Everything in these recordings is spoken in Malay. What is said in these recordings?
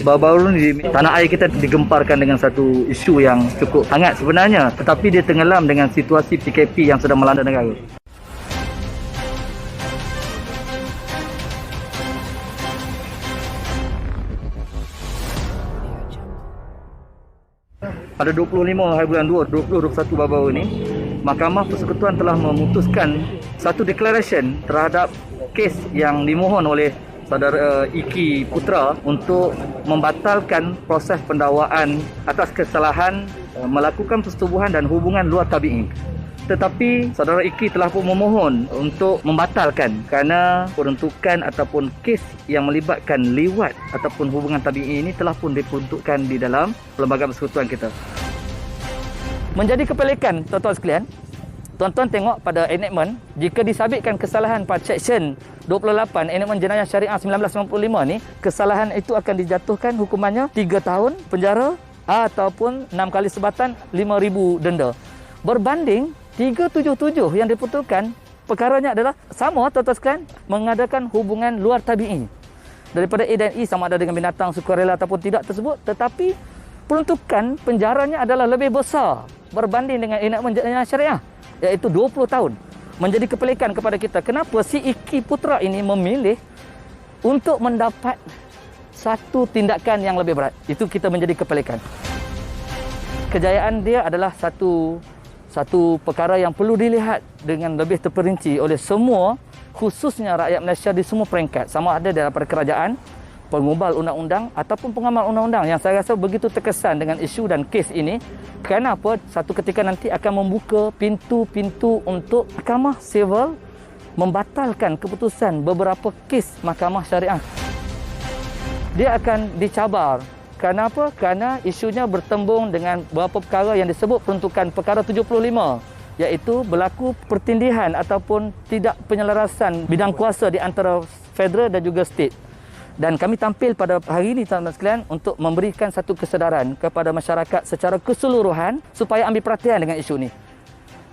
Baru-baru ni tanah air kita digemparkan dengan satu isu yang cukup hangat sebenarnya, tetapi dia tenggelam dengan situasi PKP yang sedang melanda negara. Pada 25 hari bulan 2 2021 baru-baru ini, Mahkamah Persekutuan telah memutuskan satu declaration terhadap kes yang dimohon oleh saudara Iki Putra untuk membatalkan proses pendakwaan atas kesalahan melakukan persetubuhan dan hubungan luar tabi'i. Tetapi saudara Iki telah pun memohon untuk membatalkan kerana peruntukan ataupun kes yang melibatkan liwat ataupun hubungan tabi'i ini telah pun diperuntukkan di dalam Perlembagaan Persekutuan kita. Menjadi kepelikan tuan-tuan sekalian, tuan-tuan tengok pada enactment, jika disabitkan kesalahan pada Seksyen 28 Enactment Jenayah Syariah 1995 ni, kesalahan itu akan dijatuhkan hukumannya 3 tahun penjara ataupun 6 kali sebatan 5,000 denda. Berbanding 377 yang diputuskan, perkaranya adalah sama tuan-tuan sekalian, mengadakan hubungan luar tabi'i daripada A dan E sama ada dengan binatang sukarela ataupun tidak tersebut, tetapi peruntukan penjaranya adalah lebih besar berbanding dengan enactment jenayah syariah, iaitu 20 tahun. Menjadi kepelikan kepada kita, kenapa si Iki Putra ini memilih untuk mendapat satu tindakan yang lebih berat. Itu kita menjadi kepelikan. Kejayaan dia adalah satu perkara yang perlu dilihat dengan lebih terperinci oleh semua, khususnya rakyat Malaysia di semua peringkat, sama ada daripada kerajaan, pengubal undang-undang ataupun pengamal undang-undang, yang saya rasa begitu terkesan dengan isu dan kes ini. Kenapa satu ketika nanti akan membuka pintu-pintu untuk Mahkamah Sivil membatalkan keputusan beberapa kes Mahkamah Syariah. Dia akan dicabar. Kenapa? Kerana isunya bertembung dengan beberapa perkara yang disebut peruntukan perkara 75, iaitu berlaku pertindihan ataupun tidak penyelarasan bidang kuasa di antara federal dan juga state. Dan kami tampil pada hari ini tuan-tuan sekalian untuk memberikan satu kesedaran kepada masyarakat secara keseluruhan supaya ambil perhatian dengan isu ini.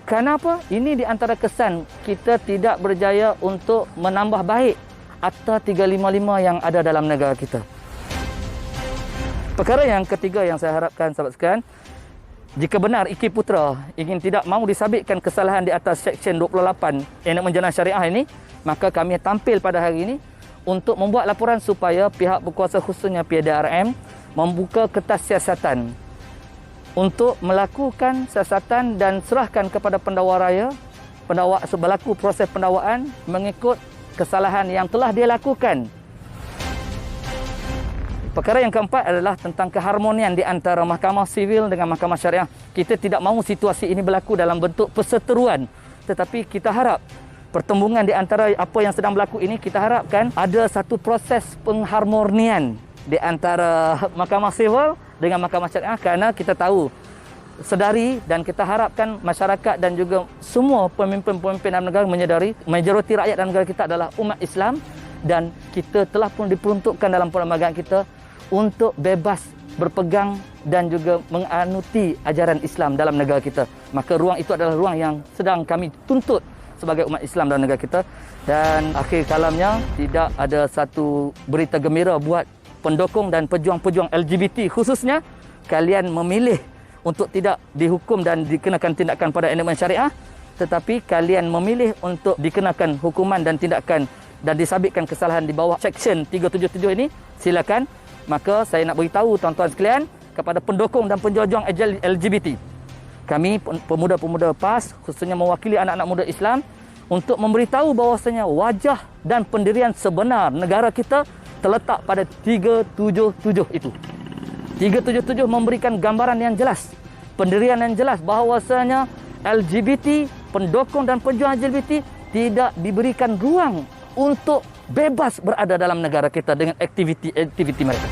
Kenapa? Ini di antara kesan kita tidak berjaya untuk menambah baik Akta 355 yang ada dalam negara kita. Perkara yang ketiga yang saya harapkan sahabat sekalian, jika benar Iki Putra ingin tidak mahu disabitkan kesalahan di atas Seksyen 28 Enactment Jenayah Syariah ini, maka kami tampil pada hari ini untuk membuat laporan supaya pihak berkuasa khususnya PDRM membuka kertas siasatan untuk melakukan siasatan dan serahkan kepada pendakwa raya, berlaku proses pendakwaan mengikut kesalahan yang telah dia lakukan. Perkara yang keempat adalah tentang keharmonian di antara Mahkamah Sivil dengan Mahkamah Syariah. Kita tidak mahu situasi ini berlaku dalam bentuk perseteruan, tetapi kita harap pertembungan di antara apa yang sedang berlaku ini, kita harapkan ada satu proses pengharmonian di antara Mahkamah Sivil dengan Mahkamah Syariah, kerana kita tahu, sedari dan kita harapkan masyarakat dan juga semua pemimpin-pemimpin dalam negara menyedari majoriti rakyat dalam negara kita adalah umat Islam, dan kita telah pun diperuntukkan dalam perlembagaan kita untuk bebas berpegang dan juga menganuti ajaran Islam dalam negara kita. Maka ruang itu adalah ruang yang sedang kami tuntut sebagai umat Islam dalam negara kita. Dan akhir kalamnya, tidak ada satu berita gembira buat pendukung dan pejuang-pejuang LGBT khususnya, kalian memilih untuk tidak dihukum dan dikenakan tindakan pada enactment syariah, tetapi kalian memilih untuk dikenakan hukuman dan tindakan dan disabitkan kesalahan di bawah Seksyen 377 ini. Silakan. Maka saya nak beritahu tuan-tuan sekalian kepada pendukung dan penjuang LGBT, kami pemuda-pemuda PAS khususnya mewakili anak-anak muda Islam untuk memberitahu bahawasanya wajah dan pendirian sebenar negara kita terletak pada 377 itu. 377 memberikan gambaran yang jelas, pendirian yang jelas bahawasanya LGBT, pendukung dan penjuang LGBT tidak diberikan ruang untuk bebas berada dalam negara kita dengan aktiviti mereka.